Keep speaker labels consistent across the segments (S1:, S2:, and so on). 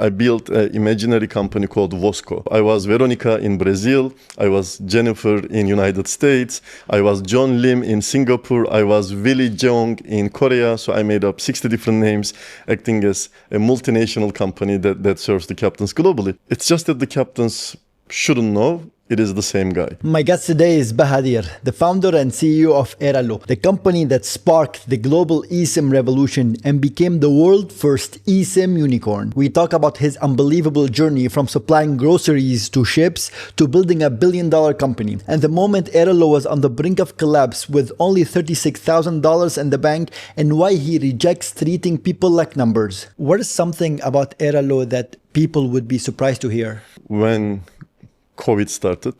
S1: I built an imaginary company called Vosco. I was Veronica in Brazil. I was Jennifer in United States. I was John Lim in Singapore. I was Willie Jeong in Korea. So I made up 60 different names, acting as a multinational company that serves the captains globally. It's just that the captains shouldn't know it is the same guy.
S2: My guest today is Bahadir, the founder and CEO of Airalo, the company that sparked the global eSIM revolution and became the world's first eSIM unicorn. We talk about his unbelievable journey from supplying groceries to ships to building a billion-dollar company. And the moment Airalo was on the brink of collapse with only $36,000 in the bank, and why he rejects treating people like numbers. What is something about Airalo that people would be surprised to hear?
S1: When COVID started,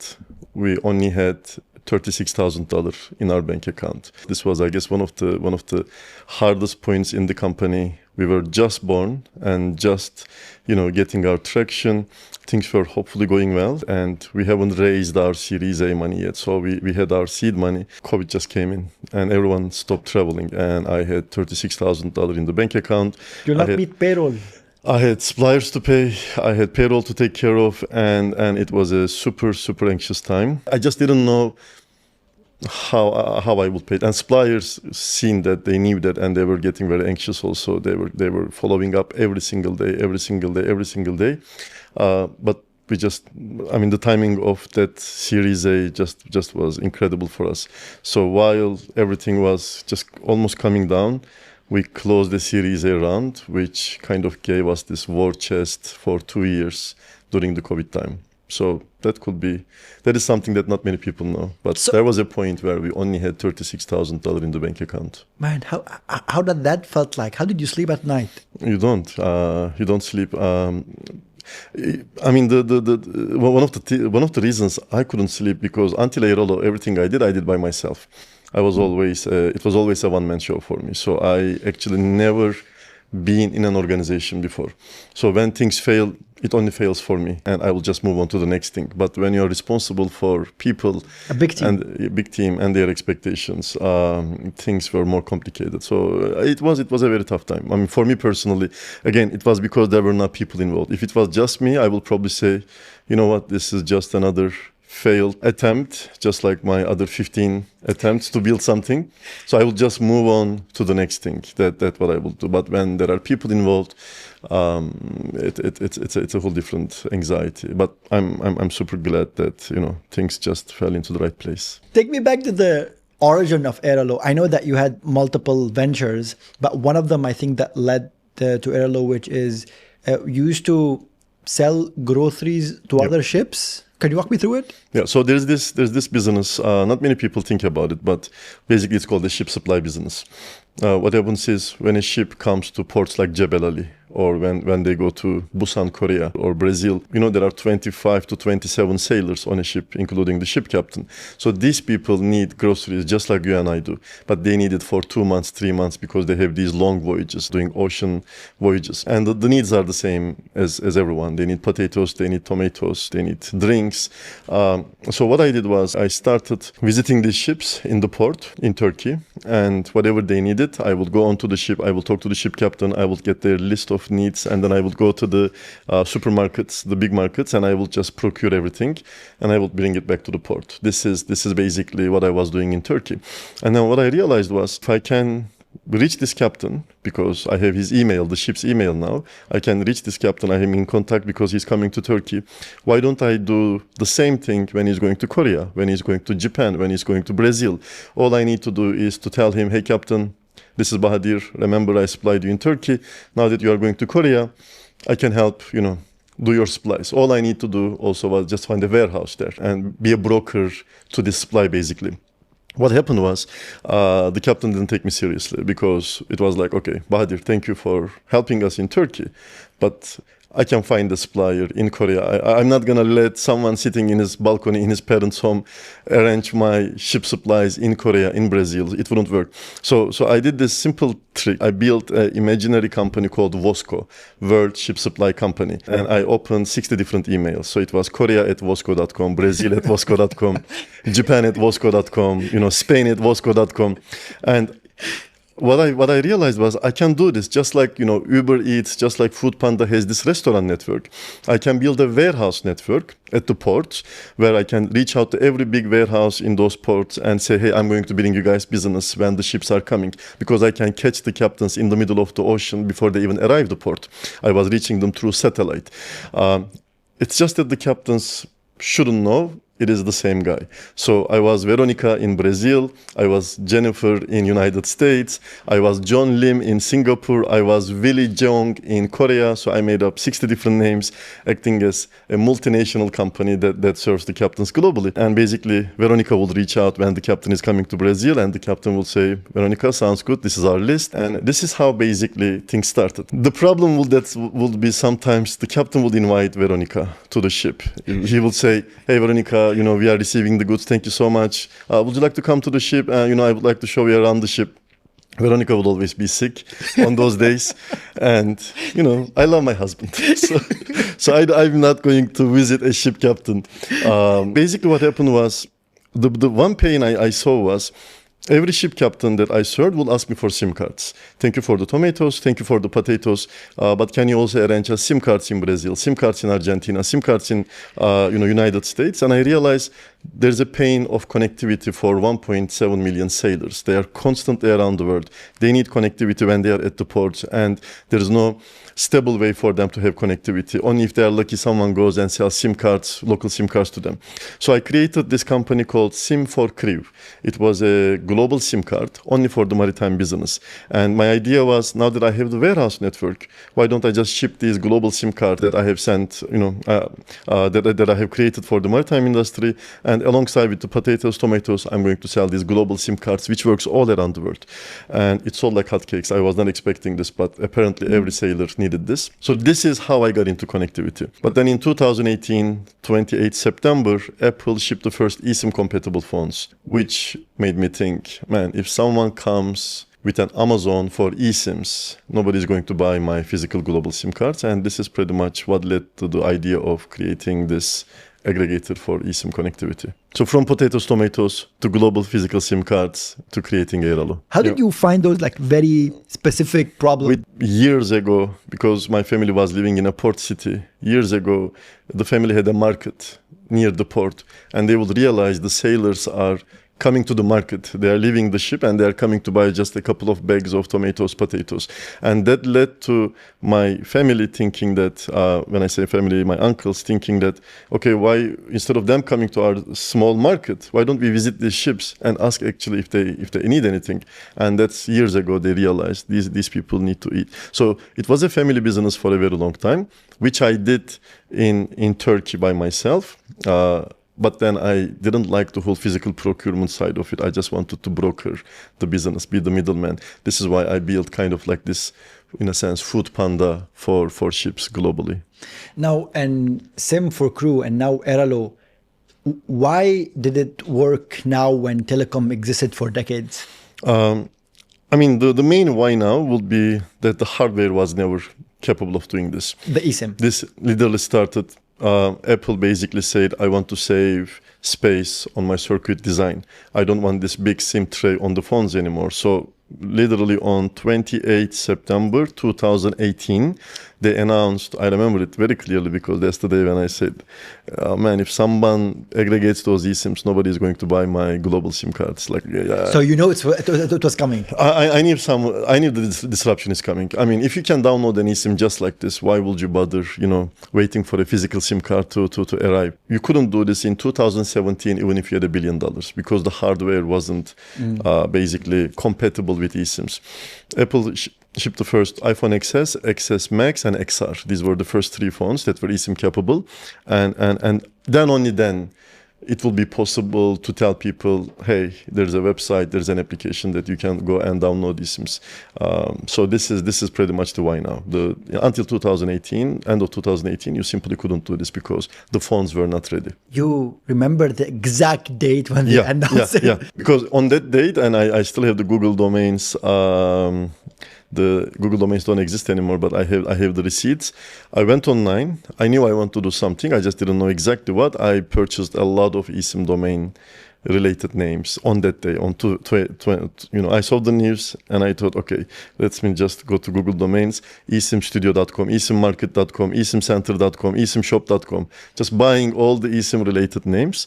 S1: we only had $36,000 in our bank account. This was, I guess, one of the hardest points in the company. We were just born and just, getting our traction. Things were hopefully going well, and we haven't raised our Series A money yet. So we had our seed money. COVID just came in, and everyone stopped traveling, and I had $36,000 in the bank account.
S2: You'll not meet payroll.
S1: I had suppliers to pay, I had payroll to take care of, and it was a super, super anxious time. I just didn't know how I would pay it. And suppliers seen that, they knew that, and they were getting very anxious also. They were following up every single day. But the timing of that Series A just was incredible for us. So while everything was just almost coming down, we closed the Series A round, which kind of gave us this war chest for 2 years during the COVID time. So that is something that not many people know. But there was a point where we only had $36,000 in the bank account.
S2: Man, how did that felt like? How did you sleep at night?
S1: You don't sleep. One of the reasons I couldn't sleep, because until Airalo, everything I did by myself. It was always a one-man show for me. So I actually never been in an organization before. So when things fail, it only fails for me, and I will just move on to the next thing. But when you're responsible for people,
S2: a big
S1: team and their expectations, things were more complicated. So it was a very tough time. For me personally, again, it was because there were not people involved. If it was just me, I will probably say, you know what, this is just another failed attempt, just like my other 15 attempts to build something. So I will just move on to the next thing. That's what I will do. But when there are people involved, it's a whole different anxiety. But I'm super glad that things just fell into the right place.
S2: Take me back to the origin of Airalo. I know that you had multiple ventures, but one of them I think that led to Airalo, which is you used to sell groceries to other ships. Can you walk me through it?
S1: Yeah, so there's this business, not many people think about it, but basically it's called the ship supply business. What happens is when a ship comes to ports like Jebel Ali, or when they go to Busan, Korea, or Brazil, there are 25 to 27 sailors on a ship, including the ship captain. So these people need groceries just like you and I do, but they need it for 2 months, 3 months, because they have these long voyages, doing ocean voyages. And the needs are the same as everyone. They need potatoes, they need tomatoes, they need drinks. So what I did was I started visiting these ships in the port in Turkey, and whatever they needed, I would go onto the ship, I will talk to the ship captain, I will get their list of needs, and then I would go to the supermarkets, the big markets, and I will just procure everything, and I will bring it back to the port. This is basically what I was doing in Turkey. And then what I realized was, if I can reach this captain, because I have his email, the ship's email now, I can reach this captain, I am in contact because he's coming to Turkey. Why don't I do the same thing when he's going to Korea, when he's going to Japan, when he's going to Brazil? All I need to do is to tell him, hey captain, this is Bahadir. Remember, I supplied you in Turkey. Now that you are going to Korea, I can help, do your supplies. All I need to do also was just find a warehouse there and be a broker to this supply, basically. What happened was the captain didn't take me seriously, because it was like, okay, Bahadir, thank you for helping us in Turkey, but I can find a supplier in Korea. I'm not going to let someone sitting in his balcony in his parents' home arrange my ship supplies in Korea, in Brazil. It wouldn't work. So I did this simple trick. I built an imaginary company called Vosco, World Ship Supply Company. And I opened 60 different emails. So it was Korea@vosco.com, Brazil@vosco.com, Japan@vosco.com, Spain@vosco.com. And what I realized was I can do this just like, Uber Eats, just like Foodpanda has this restaurant network. I can build a warehouse network at the ports where I can reach out to every big warehouse in those ports and say, hey, I'm going to bring you guys business when the ships are coming, because I can catch the captains in the middle of the ocean before they even arrive the port. I was reaching them through satellite. It's just that the captains shouldn't know it is the same guy. So I was Veronica in Brazil, I was Jennifer in United States, I was John Lim in Singapore, I was Willie Jeong in Korea. So I made up 60 different names, acting as a multinational company that serves the captains globally. And basically, Veronica will reach out when the captain is coming to Brazil, and the captain will say, Veronica, sounds good, this is our list. And this is how basically things started. The problem will be sometimes the captain would invite Veronica to the ship. He will say, hey, Veronica, we are receiving the goods. Thank you so much. Would you like to come to the ship? I would like to show you around the ship. Veronica would always be sick on those days. And, I love my husband. So I'm not going to visit a ship captain. Basically what happened was, the one pain I saw was, every ship captain that I served will ask me for SIM cards. Thank you for the tomatoes, thank you for the potatoes, but can you also arrange a SIM cards in Brazil, SIM cards in Argentina, SIM cards in United States? And I realized there's a pain of connectivity for 1.7 million sailors. They are constantly around the world. They need connectivity when they are at the ports, and there's no stable way for them to have connectivity. Only if they are lucky, someone goes and sells SIM cards, local SIM cards to them. So I created this company called SIM for Crew. It was a global SIM card only for the maritime business. And my idea was, now that I have the warehouse network, why don't I just ship these global SIM cards that I have sent, that I have created for the maritime industry, and alongside with the potatoes, tomatoes, I'm going to sell these global SIM cards, which works all around the world. And it sold like hotcakes. I was not expecting this, but apparently every sailor needed this. So this is how I got into connectivity. But then in 2018, 28 September, Apple shipped the first eSIM compatible phones, which made me think, man, if someone comes with an Amazon for eSIMs, nobody's going to buy my physical global SIM cards. And this is pretty much what led to the idea of creating this aggregator for eSIM connectivity. So from potatoes, tomatoes, to global physical SIM cards, to creating Airalo.
S2: How did you find those very specific problems?
S1: Years ago, because my family was living in a port city, years ago, the family had a market near the port, and they would realize the sailors are coming to the market. They are leaving the ship and they are coming to buy just a couple of bags of tomatoes, potatoes. And that led to my family thinking that, when I say family, my uncles thinking that, okay, why, instead of them coming to our small market, why don't we visit these ships and ask actually if they need anything? And that's years ago they realized these people need to eat. So it was a family business for a very long time, which I did in Turkey by myself. But then I didn't like the whole physical procurement side of it. I just wanted to broker the business, be the middleman. This is why I built kind of like this, in a sense, Foodpanda for ships globally.
S2: Now, and SIM for Crew and now Airalo, why did it work now when telecom existed for decades?
S1: The main why now would be that the hardware was never capable of doing this.
S2: The eSIM.
S1: This literally started. Apple basically said, I want to save space on my circuit design. I don't want this big SIM tray on the phones anymore. So literally on 28 September 2018, they announced, I remember it very clearly because that's the day when I said, man, if someone aggregates those eSIMs, nobody is going to buy my global SIM cards.
S2: So it was coming.
S1: I knew the disruption is coming. I mean, if you can download an eSIM just like this, why would you bother, waiting for a physical SIM card to arrive? You couldn't do this in 2017, even if you had $1 billion, because the hardware wasn't basically compatible with eSIMs. Apple shipped the first iPhone XS, XS Max, and XR. These were the first 3 phones that were eSIM capable. And then only then it will be possible to tell people, hey, there's a website, there's an application that you can go and download eSIMs. So this is pretty much the why now. Until 2018, end of 2018, you simply couldn't do this because the phones were not ready.
S2: You remember the exact date when they announced it?
S1: Yeah, because on that date, and I still have the Google domains, the Google domains don't exist anymore, but I have the receipts. I went online. I knew I wanted to do something. I just didn't know exactly what. I purchased a lot of eSIM domain related names on that day. I saw the news and I thought, okay, let me just go to Google domains, eSIMstudio.com, eSIMmarket.com, eSIMcenter.com, eSIMshop.com, just buying all the eSIM related names.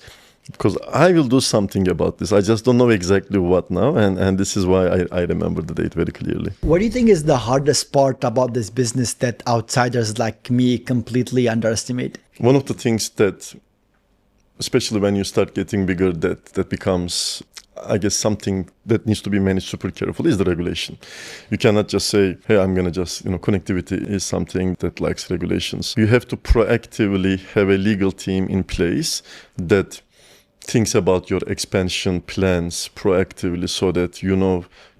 S1: Because I will do something about this. I just don't know exactly what now. And this is why I remember the date very clearly.
S2: What do you think is the hardest part about this business that outsiders like me completely underestimate?
S1: One of the things that, especially when you start getting bigger, that becomes, I guess, something that needs to be managed super carefully is the regulation. You cannot just say, hey, I'm going to just, connectivity is something that likes regulations. You have to proactively have a legal team in place that thinks about your expansion plans proactively so that you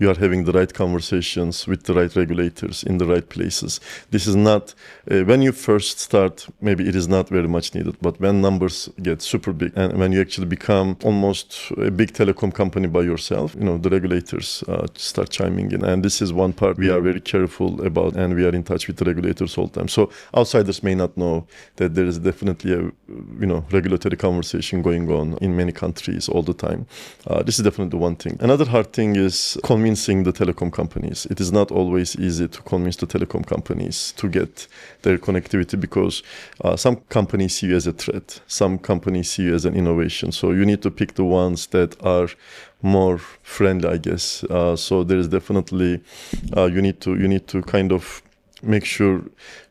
S1: are having the right conversations with the right regulators in the right places. This is not, when you first start, maybe it is not very much needed, but when numbers get super big and when you actually become almost a big telecom company by yourself, the regulators start chiming in. And this is one part we are very careful about, and we are in touch with the regulators all the time. So outsiders may not know that there is definitely a, regulatory conversation going on in many countries all the time. This is definitely one thing. Another hard thing is convincing the telecom companies. It is not always easy to convince the telecom companies to get their connectivity because some companies see you as a threat. Some companies see you as an innovation. So you need to pick the ones that are more friendly, I guess. So there is definitely, you need to kind of make sure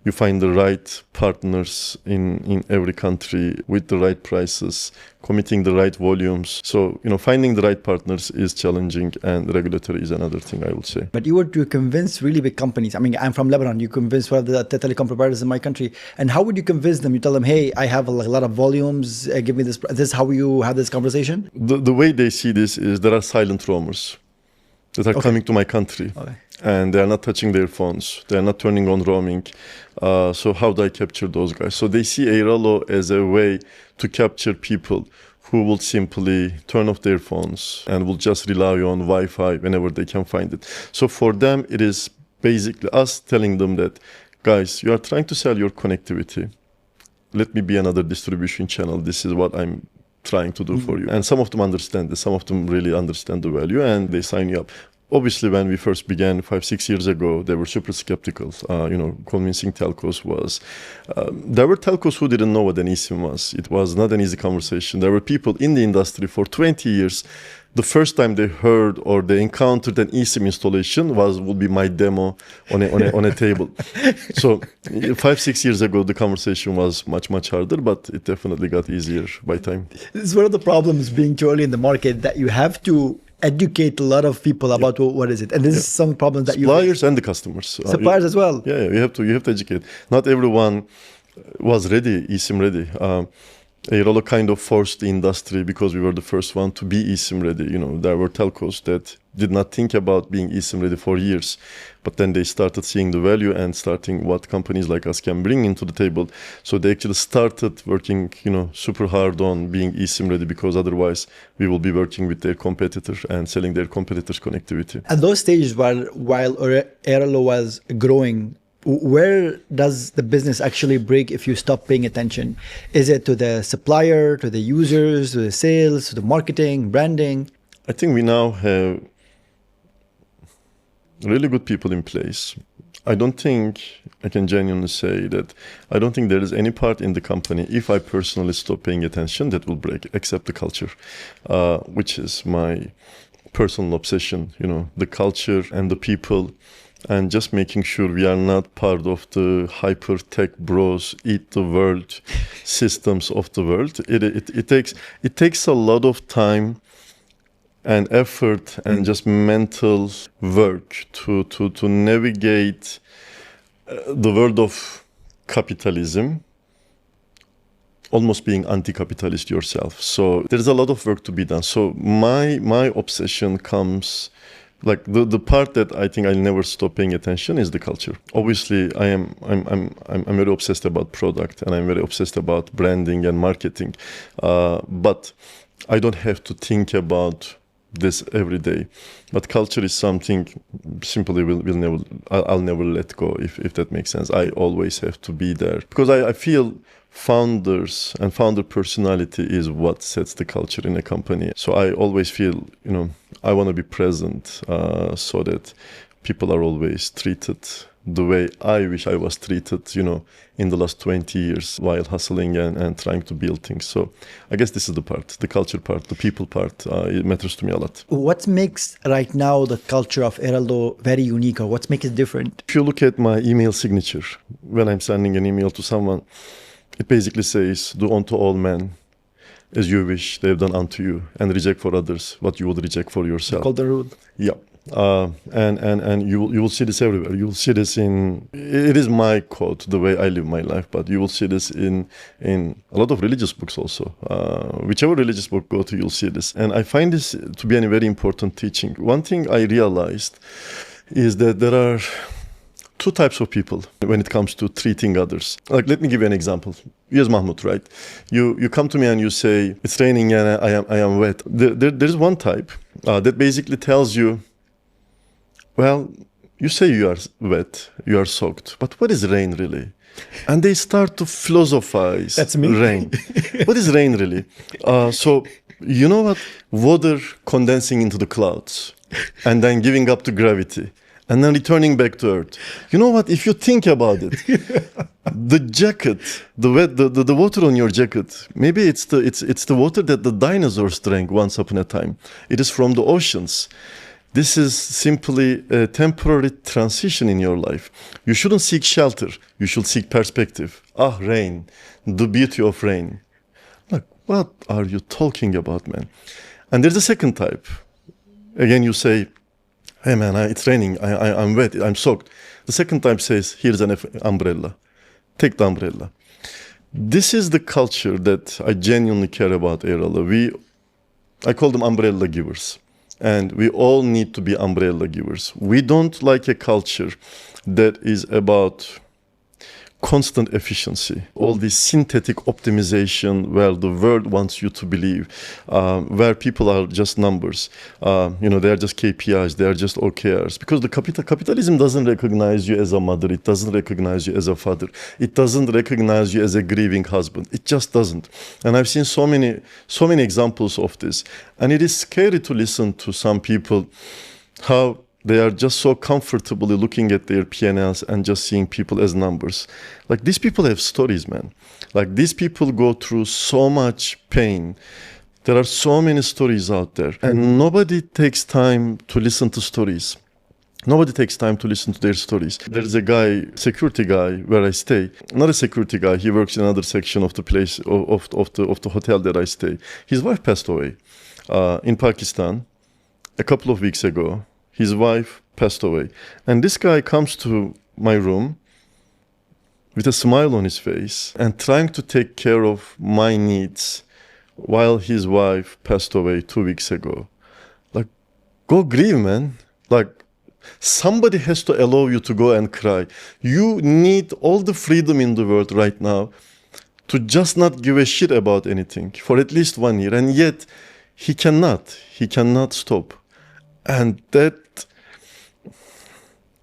S1: you find the right partners in every country with the right prices, committing the right volumes. So, finding the right partners is challenging, and regulatory is another thing, I would say.
S2: But you were to convince really big companies. I mean, I'm from Lebanon. You convince one of the telecom providers in my country. And how would you convince them? You tell them, hey, I have a lot of volumes. Give me this. This is how you have this conversation?
S1: The way they see this is there are silent roamers that are coming to my country.
S2: Okay.
S1: And they are not touching their phones. They are not turning on roaming. So how do I capture those guys? So they see Airalo as a way to capture people who will simply turn off their phones and will just rely on Wi-Fi whenever they can find it. So for them, it is basically us telling them that, guys, you are trying to sell your connectivity. Let me be another distribution channel. This is what I'm trying to do for you. And some of them understand this. Some of them really understand the value and they sign you up. Obviously, when we first began 5-6 years ago, they were super skeptical. Convincing telcos was... there were telcos who didn't know what an eSIM was. It was not an easy conversation. There were people in the industry for 20 years. The first time they heard or they encountered an eSIM installation would be my demo on a table. So 5-6 years ago, the conversation was much, much harder, but it definitely got easier by time.
S2: This is one of the problems being too early in the market, that you have to educate a lot of people about what is it, and this is some problems that
S1: suppliers and the customers,
S2: suppliers as well.
S1: Yeah, you have to educate. Not everyone was ready, eSIM ready. Airalo kind of forced the industry because we were the first one to be eSIM ready. There were telcos that did not think about being eSIM ready for years, but then they started seeing the value and starting what companies like us can bring into the table. So they actually started working, super hard on being eSIM ready, because otherwise we will be working with their competitor and selling their competitors' connectivity.
S2: At those stages, while Airalo was growing, where does the business actually break if you stop paying attention? Is it to the supplier, to the users, to the sales, to the marketing, branding?
S1: I think we now have really good people in place. I don't think I can genuinely say that I don't think there is any part in the company, if I personally stop paying attention, that will break, except the culture, which is my personal obsession, the culture and the people. And just making sure we are not part of the hyper-tech bros, eat the world systems of the world. It takes a lot of time and effort and just mental work to navigate the world of capitalism, almost being anti-capitalist yourself. So there's a lot of work to be done. So my obsession comes... Like the part that I think I'll never stop paying attention is the culture. Obviously, I'm very obsessed about product, and I'm very obsessed about branding and marketing. But I don't have to think about this every day. But culture is something simply I'll never let go, if that makes sense. I always have to be there, because I feel founders and founder personality is what sets the culture in a company. So I always feel, I want to be present so that people are always treated the way I wish I was treated, in the last 20 years while hustling and trying to build things. So I guess this is the part, the culture part, the people part. It matters to me a lot.
S2: What makes right now the culture of Airalo very unique, or what makes it different?
S1: If you look at my email signature, when I'm sending an email to someone, it basically says, do unto all men as you wish they have done unto you, and reject for others what you would reject for yourself.
S2: Golden rule.
S1: Yeah. And you will see this everywhere. You will see this it is my quote, the way I live my life, but you will see this in a lot of religious books also. Whichever religious book go to, you'll see this. And I find this to be a very important teaching. One thing I realized is that there are two types of people when it comes to treating others. Like, let me give you an example. Here's Mahmoud, right? You come to me and you say, it's raining and I am wet. There's one type that basically tells you, well, you say you are wet, you are soaked, but what is rain really? And they start to philosophize.
S2: That's me.
S1: Rain. What is rain really? So, you know what? Water condensing into the clouds and then giving up to gravity and then returning back to earth. You know what? If you think about it, the jacket, the water on your jacket, maybe it's the water that the dinosaurs drank once upon a time. It is from the oceans. This is simply a temporary transition in your life. You shouldn't seek shelter. You should seek perspective. Rain, the beauty of rain. Like, what are you talking about, man? And there's a second type. Again, you say, hey man, it's raining, I'm wet, I'm soaked. The second type says, here's an umbrella. Take the umbrella. This is the culture that I genuinely care about, Airalo. I call them umbrella givers. And we all need to be umbrella givers. We don't like a culture that is about constant efficiency, all this synthetic optimization where the world wants you to believe, where people are just numbers, they are just KPIs, they are just OKRs. Because the capitalism doesn't recognize you as a mother, it doesn't recognize you as a father, it doesn't recognize you as a grieving husband. It just doesn't. And I've seen so many examples of this. And it is scary to listen to some people how they are just so comfortably looking at their P&Ls and just seeing people as numbers. Like, these people have stories, man. Like, these people go through so much pain. There are so many stories out there. And nobody takes time to listen to stories. Nobody takes time to listen to their stories. There's a guy, security guy, where I stay. Not a security guy. He works in another section of the place, of the hotel that I stay. His wife passed away in Pakistan a couple of weeks ago. His wife passed away. And this guy comes to my room with a smile on his face and trying to take care of my needs while his wife passed away 2 weeks ago. Like, go grieve, man. Like, somebody has to allow you to go and cry. You need all the freedom in the world right now to just not give a shit about anything for at least 1 year. And yet, he cannot stop. And that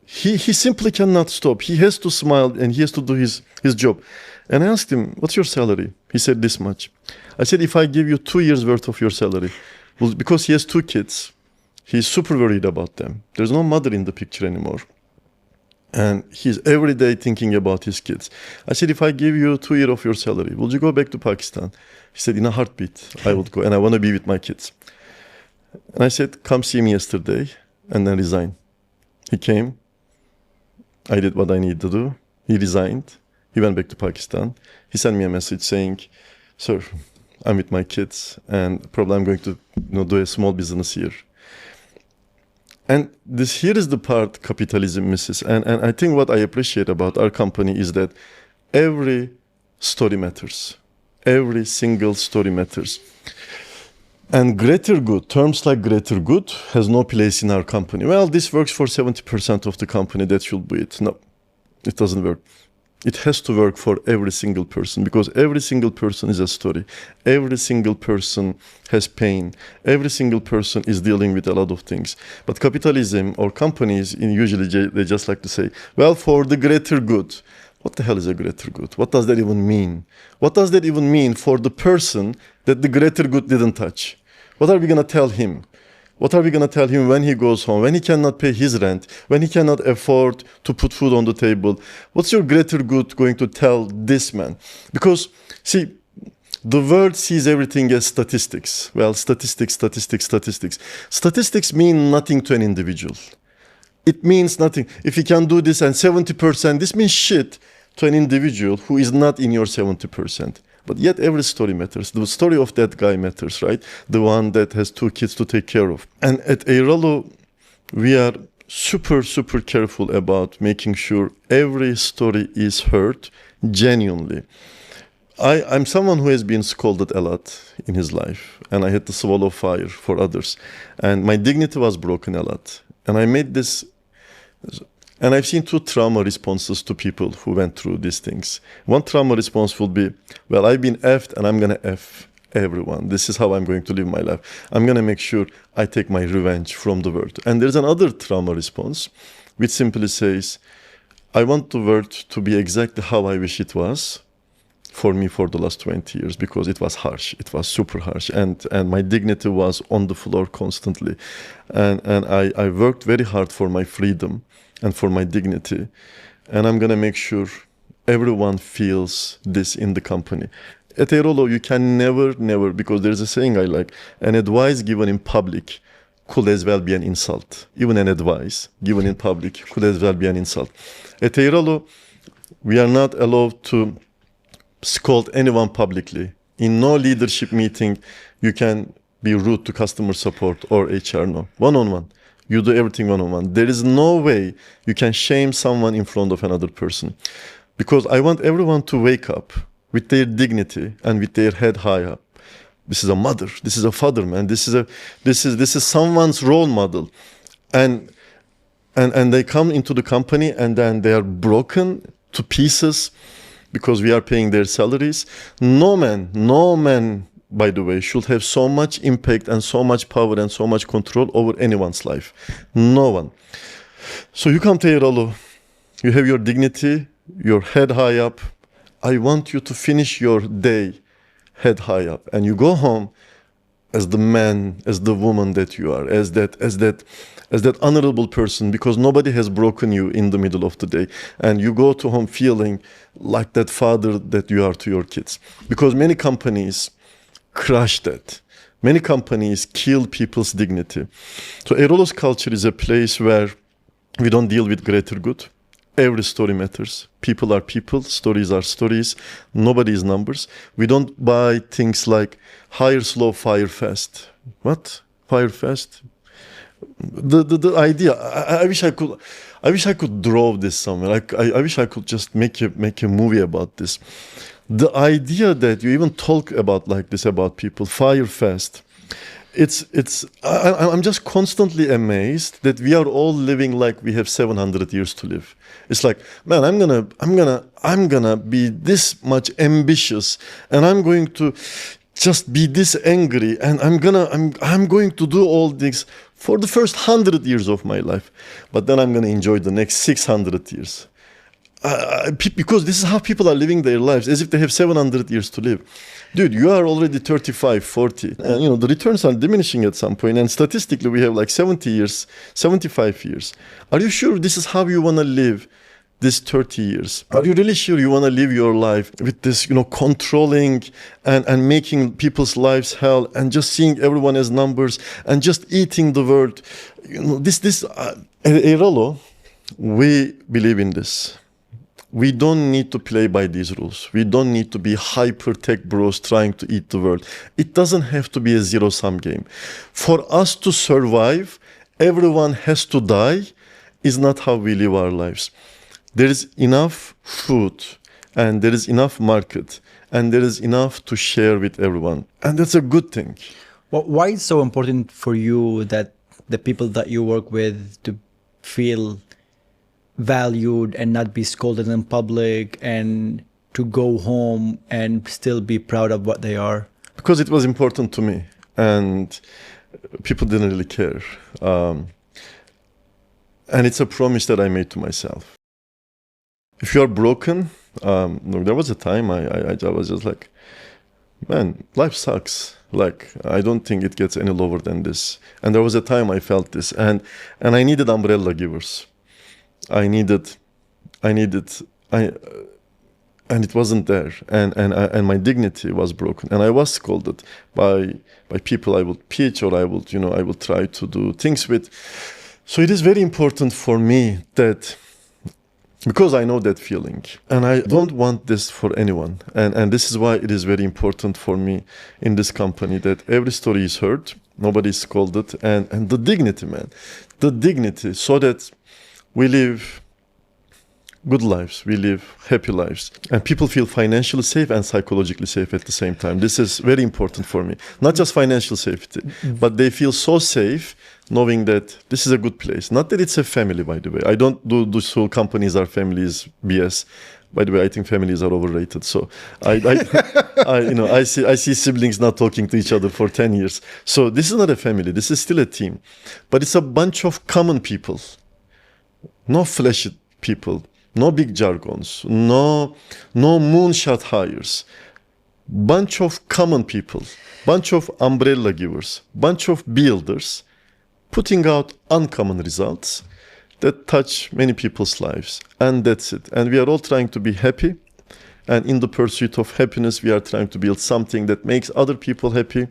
S1: he simply cannot stop. He has to smile and he has to do his job. And I asked him, what's your salary? He said, this much. I said, if I give you 2 years worth of your salary, well, because he has 2 kids, he's super worried about them. There's no mother in the picture anymore. And he's every day thinking about his kids. I said, if I give you 2 years of your salary, would you go back to Pakistan? He said, in a heartbeat, I would go. And I want to be with my kids. And I said, come see me yesterday and then resign. He came. I did what I needed to do. He resigned. He went back to Pakistan. He sent me a message saying, sir, I'm with my kids and probably I'm going to do a small business here. And here is the part capitalism misses. And I think what I appreciate about our company is that every story matters. Every single story matters. And greater good, terms like greater good has no place in our company. Well, this works for 70% of the company, that should be it. No, it doesn't work. It has to work for every single person because every single person is a story. Every single person has pain. Every single person is dealing with a lot of things. But capitalism or companies, usually they just like to say, well, for the greater good, What the hell is a greater good? What does that even mean? What does that even mean for the person that the greater good didn't touch? What are we going to tell him? What are we going to tell him when he goes home, when he cannot pay his rent, when he cannot afford to put food on the table? What's your greater good going to tell this man? Because, see, the world sees everything as statistics. Well, statistics. Statistics mean nothing to an individual. It means nothing. If you can do this and 70%, this means shit to an individual who is not in your 70%. But yet every story matters. The story of that guy matters, right? The one that has 2 kids to take care of. And at Airalo, we are super careful about making sure every story is heard genuinely. I'm someone who has been scolded a lot in his life, and I had to swallow fire for others. And my dignity was broken a lot. And I made this, and I've seen 2 trauma responses to people who went through these things. One trauma response would be, well, I've been effed and I'm going to F everyone. This is how I'm going to live my life. I'm going to make sure I take my revenge from the world. And there's another trauma response, which simply says, I want the world to be exactly how I wish it was for me for the last 20 years, because it was harsh. It was super harsh. And my dignity was on the floor constantly. And I worked very hard for my freedom and for my dignity. And I'm going to make sure everyone feels this in the company. At Airalo, you can never, because there's a saying I like, an advice given in public could as well be an insult. Even an advice given in public could as well be an insult. At Airalo, we are not allowed to scold anyone publicly. In no leadership meeting, you can be rude to customer support or HR. No. One-on-one. You do everything one-on-one. There is no way you can shame someone in front of another person. Because I want everyone to wake up with their dignity and with their head high up. This is a mother. This is a father, man. This is someone's role model. And they come into the company and then they are broken to pieces because we are paying their salaries. No man, by the way, should have so much impact and so much power and so much control over anyone's life. No one. So you come to Airalo, you have your dignity, your head high up. I want you to finish your day head high up, and you go home as the man, as the woman that you are, as that honorable person, because nobody has broken you in the middle of the day. And you go to home feeling like that father that you are to your kids. Because many companies crush that. Many companies kill people's dignity. So Airalo's culture is a place where we don't deal with greater good. Every story matters. People are people. Stories are stories. Nobody is numbers. We don't buy things like hire slow, fire fast. What? Fire fast? The idea. I wish I could draw this somewhere. I wish I could just make a movie about this. The idea that you even talk about like this about people, fire fast. I'm just constantly amazed that we are all living like we have 700 years to live. It's like, man, I'm gonna be this much ambitious, and I'm going to just be this angry, and I'm going to do all this for the first 100 years of my life, but then I'm gonna enjoy the next 600 years. Because this is how people are living their lives, as if they have 700 years to live. Dude, you are already 35, 40. And, the returns are diminishing at some point. And statistically, we have like 70 years, 75 years. Are you sure this is how you want to live this 30 years? Are you really sure you want to live your life with this, controlling and making people's lives hell and just seeing everyone as numbers and just eating the world? At Airalo, we believe in this. We don't need to play by these rules. We don't need to be hyper-tech bros trying to eat the world. It doesn't have to be a zero-sum game. For us to survive, everyone has to die is not how we live our lives. There is enough food, and there is enough market, and there is enough to share with everyone. And that's a good thing.
S2: Well, why is it so important for you that the people that you work with to feel valued and not be scolded in public, and to go home and still be proud of what they are?
S1: Because it was important to me, and people didn't really care. And it's a promise that I made to myself. if you are broken, there was a time I was just like, man, life sucks. Like, I don't think it gets any lower than this. And there was a time I felt this, and I needed umbrella givers. I needed, I, and it wasn't there, and my dignity was broken, and I was scolded by people I would pitch, or I would try to do things with. So it is very important for me that, because I know that feeling, and I don't want this for anyone. And this is why it is very important for me in this company that every story is heard, nobody is scolded, and the dignity, man. The dignity, so that we live good lives, we live happy lives, and people feel financially safe and psychologically safe at the same time. This is very important for me. Not just financial safety, but they feel so safe knowing that this is a good place. Not that it's a family, by the way. I don't do so companies are families BS. By the way, I think families are overrated. So I see siblings not talking to each other for 10 years. So this is not a family. This is still a team. But it's a bunch of common people. No flashy people. No big jargons. No moonshot hires. Bunch of common people. Bunch of umbrella givers. Bunch of builders putting out uncommon results that touch many people's lives. And that's it. And we are all trying to be happy. And in the pursuit of happiness, we are trying to build something that makes other people happy.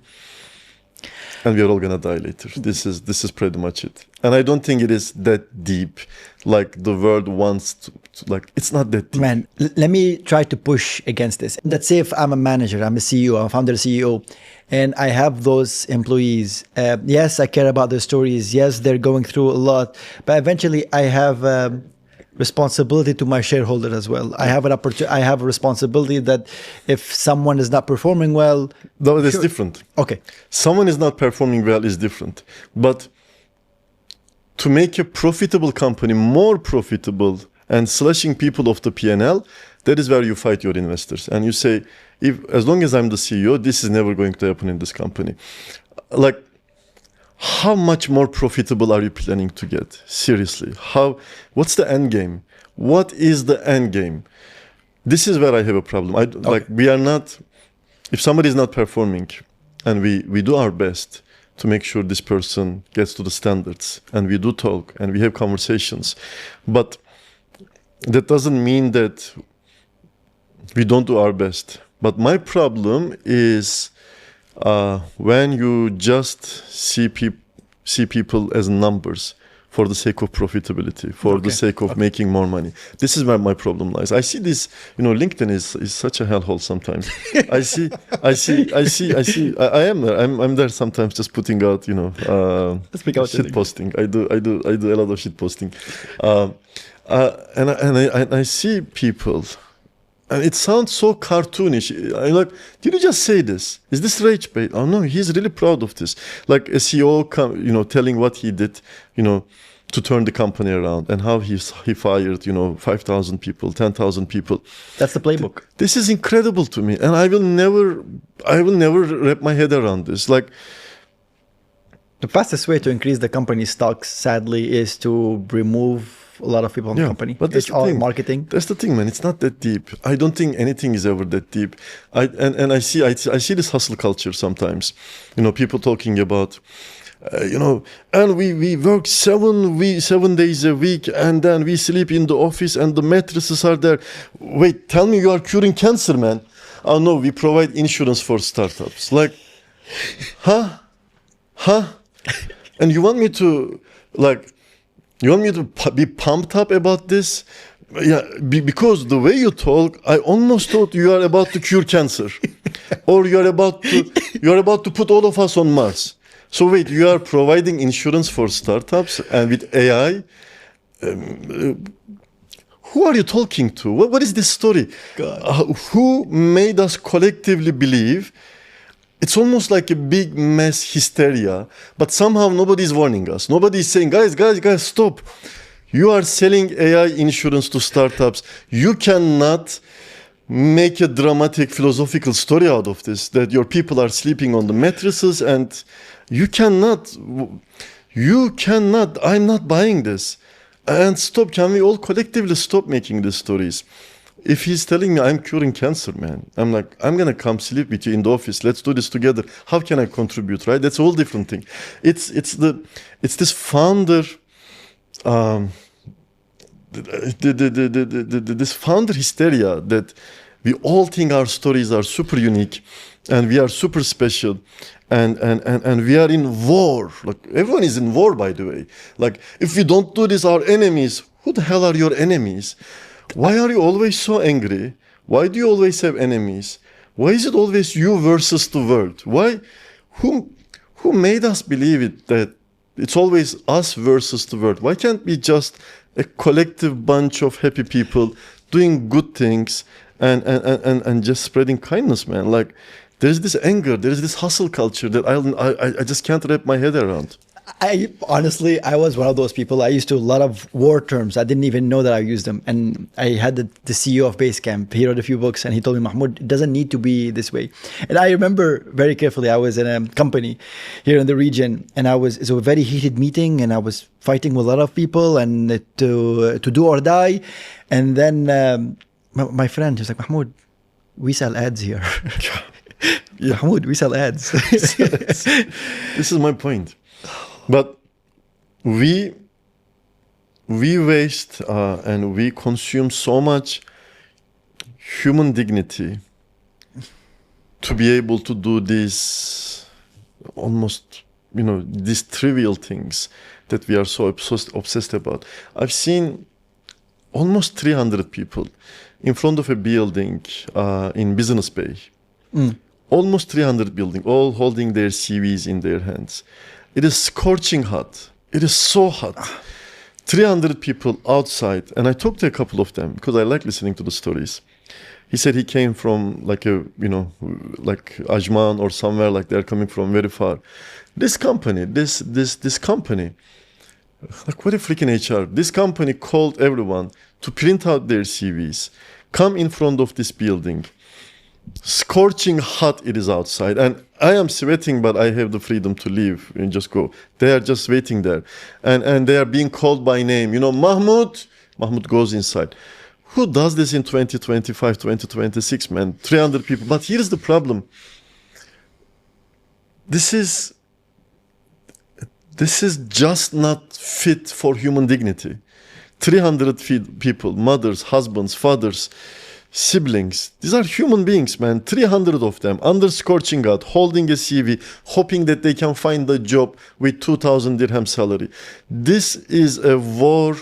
S1: And we are all gonna die later. This is pretty much it. And I don't think it is that deep, like the world wants to like, it's not that deep.
S2: Man, let me try to push against this. Let's say if I'm a manager, I'm a CEO, I'm a founder CEO, and I have those employees. Yes, I care about their stories. Yes, they're going through a lot, but eventually I have responsibility to my shareholder as well. I have I have a responsibility that if someone is not performing well,
S1: no, that's different.
S2: Okay,
S1: someone is not performing well is different, but to make a profitable company more profitable and slashing people off the P&L, that is where you fight your investors. And you say, as long as I'm the CEO, this is never going to happen in this company. Like, how much more profitable are you planning to get? Seriously, what's the end game? What is the end game? This is where I have a problem. Like, we are not, if somebody is not performing, and we do our best to make sure this person gets to the standards, and we do talk and we have conversations, but that doesn't mean that we don't do our best. But my problem is when you just see people as numbers for the sake of profitability, for the sake of making more money. This is where my problem lies. I see this, LinkedIn is such a hellhole sometimes. I am there. I'm there sometimes just putting out, shit posting. I do a lot of shit posting. And I see people, and it sounds so cartoonish. I'm like, did you just say this? Is this rage bait? Oh no, he's really proud of this. Like a CEO, telling what he did, to turn the company around, and how he fired, 5,000 people, 10,000 people.
S2: That's the playbook.
S1: This is incredible to me, and I will never wrap my head around this. Like,
S2: the fastest way to increase the company's stocks, sadly, is to remove a lot of people in the company.
S1: But that's
S2: it's all
S1: thing.
S2: Marketing.
S1: That's the thing, man. It's not that deep. I don't think anything is ever that deep. I see this hustle culture sometimes. People talking about, and we work 7 days a week, and then we sleep in the office, and the mattresses are there. Wait, tell me you are curing cancer, man. Oh no, we provide insurance for startups. Like, huh? And you want me to be pumped up about this? Yeah, because the way you talk, I almost thought you are about to cure cancer, or you are about to put all of us on Mars. So wait, you are providing insurance for startups, and with AI, who are you talking to? What is this story? Who made us collectively believe? It's almost like a big mass hysteria, but somehow nobody is warning us. Nobody is saying, guys, stop. You are selling AI insurance to startups. You cannot make a dramatic philosophical story out of this, that your people are sleeping on the mattresses, and you cannot, I'm not buying this. And stop. Can we all collectively stop making these stories? If he's telling me I'm curing cancer, man, I'm like, I'm gonna come sleep with you in the office. Let's do this together. How can I contribute? Right? That's a whole different thing. It's this founder, this founder hysteria that we all think our stories are super unique, and we are super special. And we are in war. Like everyone is in war, by the way. Like if we don't do this, our enemies. Who the hell are your enemies? Why are you always so angry? Why do you always have enemies? Why is it always you versus the world? Why? Who made us believe it that it's always us versus the world? Why can't we just a collective bunch of happy people doing good things and just spreading kindness, man? Like there's this anger, there's this hustle culture that I just can't wrap my head around.
S2: I honestly, I was one of those people. I used to a lot of war terms. I didn't even know that I used them. And I had the CEO of Basecamp. He wrote a few books and he told me, Mahmoud, it doesn't need to be this way. And I remember very carefully, I was in a company here in the region and it's a very heated meeting and I was fighting with a lot of people and to do or die. And then my friend was like, Mahmoud, we sell ads here. Yeah. Mahmoud, we sell ads.
S1: This is my point. But we waste and we consume so much human dignity to be able to do these almost, these trivial things that we are so obsessed about. I've seen almost 300 people in front of a building in Business Bay. Almost 300 building, all holding their CVs in their hands. It is scorching hot. It is so hot. 300 people outside. And I talked to a couple of them because I like listening to the stories. He said he came from like Ajman or somewhere, like they're coming from very far. This company, this company, like what a freaking HR. This company called everyone to print out their CVs, come in front of this building. Scorching hot it is outside and I am sweating, but I have the freedom to leave and just go. They are just waiting there and they are being called by name. Mahmoud goes inside. Who does this in 2025, 2026, man? 300 people. But here's the problem. This is just not fit for human dignity. 300 people, mothers, husbands, fathers, siblings. These are human beings, man. 300 of them under scorching hot, holding a CV, hoping that they can find a job with 2,000 dirham salary. This is a war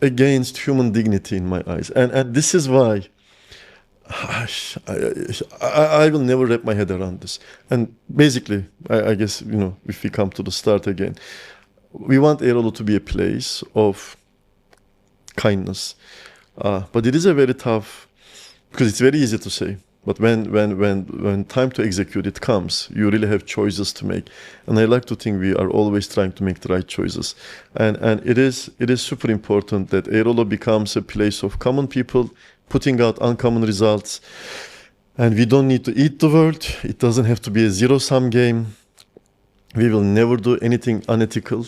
S1: against human dignity in my eyes. And this is why I will never wrap my head around this. And basically, I guess, if we come to the start again, we want Airalo to be a place of kindness. But it is a very tough, because it's very easy to say, but when time to execute it comes, you really have choices to make. And I like to think we are always trying to make the right choices. And it is super important that Airalo becomes a place of common people putting out uncommon results. And we don't need to eat the world. It doesn't have to be a zero-sum game. We will never do anything unethical.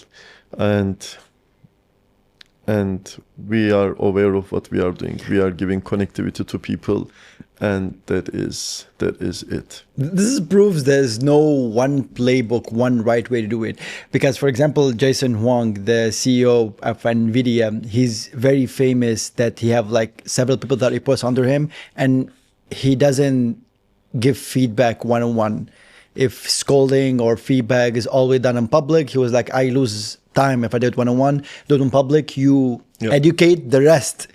S1: And we are aware of what we are doing. We are giving connectivity to people, and that is it.
S2: This proves there's no one playbook, one right way to do it. Because, for example, Jason Huang, the CEO of NVIDIA, he's very famous that he have like several people that reports under him, and he doesn't give feedback one-on-one. If scolding or feedback is always done in public, he was like, I lose time if I do it one-on-one. Do it in public, you educate the rest.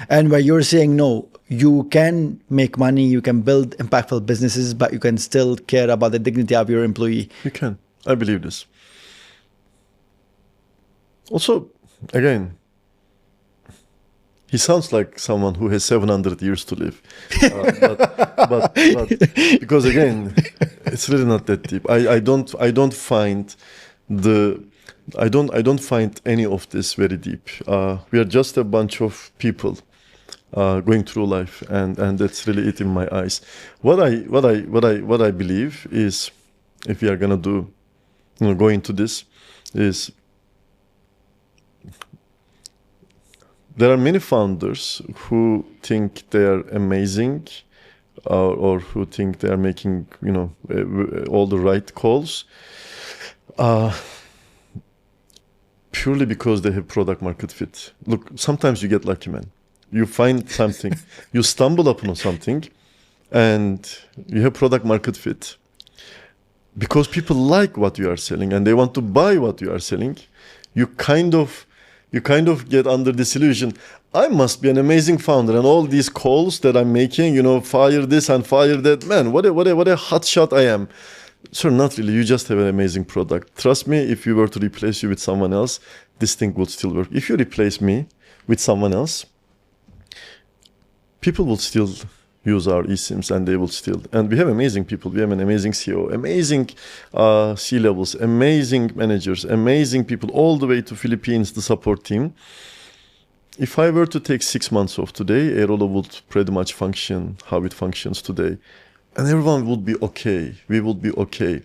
S2: And where you're saying, no, you can make money, you can build impactful businesses, but you can still care about the dignity of your employee.
S1: You can. I believe this. Also, again, he sounds like someone who has 700 years to live. But because again, it's really not that deep. I don't find any of this very deep. We are just a bunch of people going through life, and that's really it in my eyes. What I believe is, if we are gonna go into this, is there are many founders who think they are amazing, or who think they are making, all the right calls, purely because they have product market fit. Look, sometimes you get lucky, man. You find something, you stumble upon something, and you have product market fit. Because people like what you are selling and they want to buy what you are selling, you kind of get under this illusion. I must be an amazing founder, and all these calls that I'm making, fire this and fire that. Man, what a hot shot I am. Sir, not really. You just have an amazing product. Trust me, if you were to replace you with someone else, this thing would still work. If you replace me with someone else, people will still use our eSIMs, and they will still. And we have amazing people. We have an amazing CEO, amazing C-levels, amazing managers, amazing people, all the way to Philippines, the support team. If I were to take 6 months off today, Airalo would pretty much function how it functions today. And everyone would be okay. We would be okay.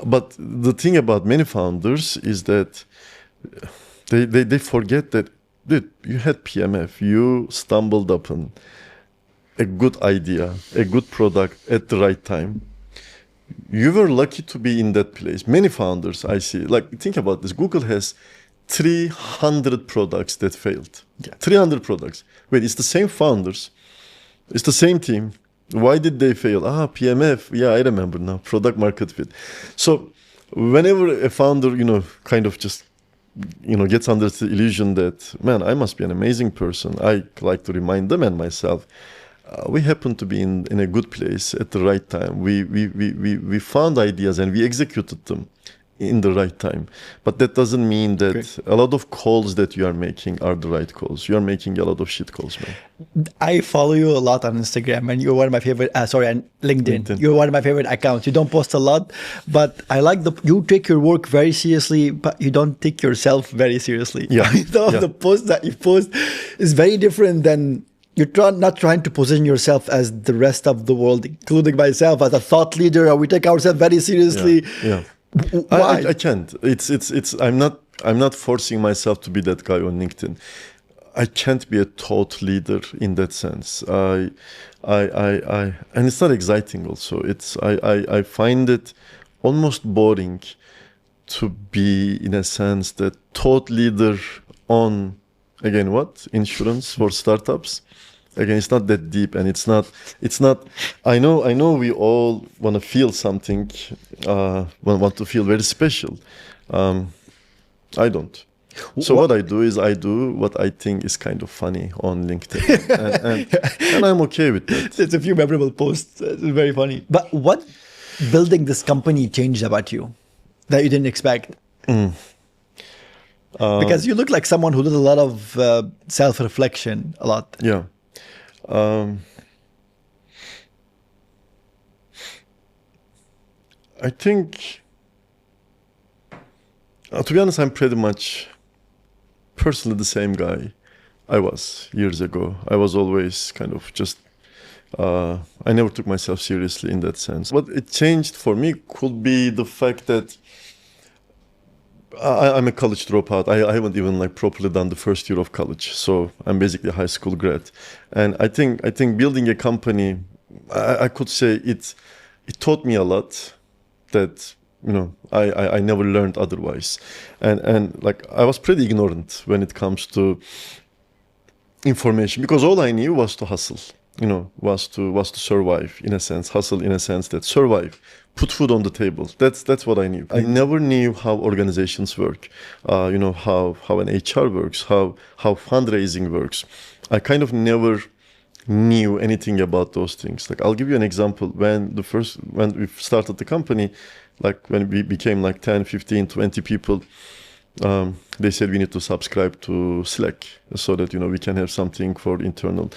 S1: But the thing about many founders is that they forget that, dude, you had PMF. You stumbled upon a good idea, a good product at the right time. You were lucky to be in that place. Many founders I see, like, think about this. Google has 300 products that failed. Yeah. 300 products. Wait, it's the same founders. It's the same team. Why did they fail? PMF. Yeah, I remember now. Product market fit. So whenever a founder, kind of just, gets under the illusion that, man, I must be an amazing person, I like to remind them and myself, we happen to be in a good place at the right time. We found ideas and we executed them in the right time. But that doesn't mean that a lot of calls that you are making are the right calls. You are making a lot of shit calls, man.
S2: I follow you a lot on Instagram, and you're one of my favorite, on LinkedIn. You're one of my favorite accounts. You don't post a lot, but I like you take your work very seriously, but you don't take yourself very seriously.
S1: Yeah.
S2: The post that you post is very different than, you're not trying to position yourself as the rest of the world, including myself, as a thought leader, or we take ourselves very seriously.
S1: Yeah.
S2: Why?
S1: I can't. I'm not forcing myself to be that guy on LinkedIn. I can't be a thought leader in that sense. And it's not exciting also. I find it almost boring to be, in a sense, the thought leader on, again, what? Insurance for startups. Again, it's not that deep, and it's not, I know we all want to feel something, want to feel very special. I don't. So what I do is I do what I think is kind of funny on LinkedIn, and I'm okay with that.
S2: It's a few memorable posts. It's very funny. But what building this company changed about you that you didn't expect? Because you look like someone who did a lot of self-reflection, a lot.
S1: Yeah. I think, to be honest, I'm pretty much personally the same guy I was years ago. I was always kind of just, I never took myself seriously in that sense. What it changed for me could be the fact that I'm a college dropout. I haven't even properly done the first year of college, so I'm basically a high school grad. And I think building a company, I could say it taught me a lot that I never learned otherwise. And I was pretty ignorant when it comes to information, because all I knew was to hustle. Was to survive, in a sense, hustle in a sense that survive, put food on the table. That's what I knew. I never knew how organizations work, how an HR works, how fundraising works. I kind of never knew anything about those things. I'll give you an example. When we started the company, when we became 10, 15, 20 people, they said we need to subscribe to Slack so that we can have something for internal.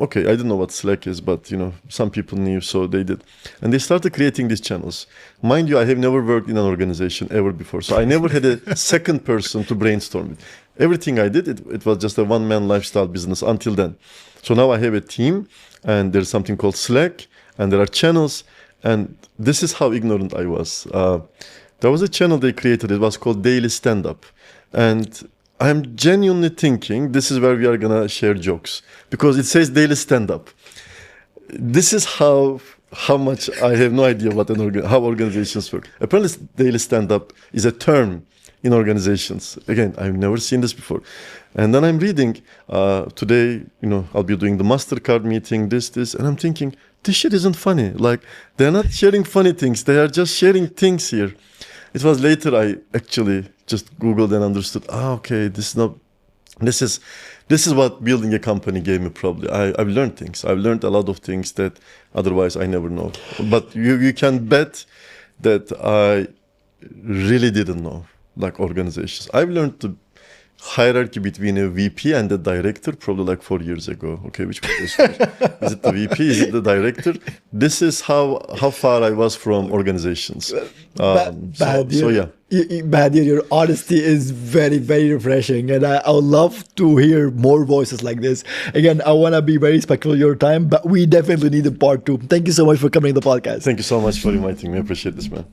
S1: Okay, I didn't know what Slack is, but some people knew, so they did, and they started creating these channels. Mind you, I have never worked in an organization ever before, so I never had a second person to brainstorm with. Everything I did, it was just a one-man lifestyle business until then. So now I have a team, and there's something called Slack, and there are channels, and this is how ignorant I was. There was a channel they created. It was called Daily Stand Up. And I'm genuinely thinking this is where we are gonna share jokes because it says daily stand-up. This is how much I have no idea what how organizations work. Apparently, daily stand-up is a term in organizations. Again, I've never seen this before. And then I'm reading today. I'll be doing the Mastercard meeting. This, and I'm thinking this shit isn't funny. Like they're not sharing funny things. They are just sharing things here. It was later I actually just Googled and understood. Okay, this is what building a company gave me. Probably I've learned things. I've learned a lot of things that otherwise I never know. But you can bet that I really didn't know, like organizations. I've learned the hierarchy between a VP and a director probably like 4 years ago. Okay, which one is it the VP? Is it the director? This is how far I was from organizations. So yeah.
S2: Bahadir, your honesty is very, very refreshing, and I would love to hear more voices like this. Again, I want to be very respectful of your time, but we definitely need a part 2. Thank you so much for coming to the podcast.
S1: Thank you so much for inviting me. I appreciate this, man.